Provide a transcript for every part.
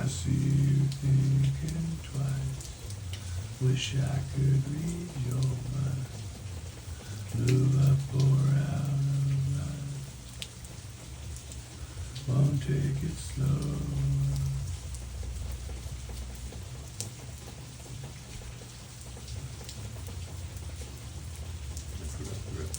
I see you thinking twice. Wish I could read your mind. Move up or out of line. Won't take it slow. I forgot the rest.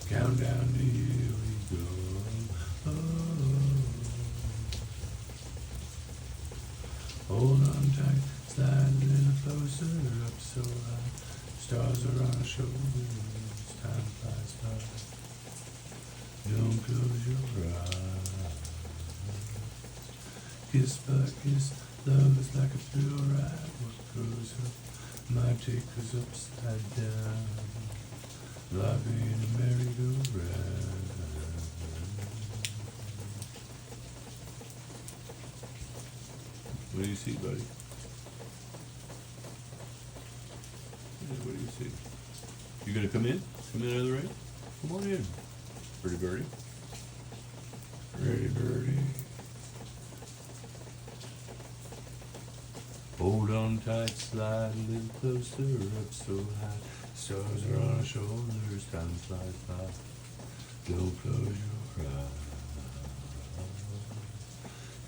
Countdown to here we go. Hold on tight, slide a little closer, up so high. Stars are on our shoulders, time flies by. Don't close your eyes. Kiss by kiss, love is like a thrill ride. What goes up might take us upside down. Life ain't a merry-go-round. What do you see, buddy? What do you see? You gonna come in? Come in out of the rain? Come on in. Pretty birdie. Pretty birdie. Hold on tight, slide a little closer, up so high. Stars are on our shoulders, time flies by. Don't close your eyes.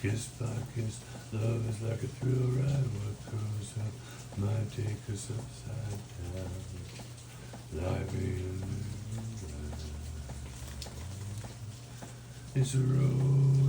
Kiss by kiss, love is like a thrill ride. What goes up might take us upside down. Life ain't a merry-go-round. It's a road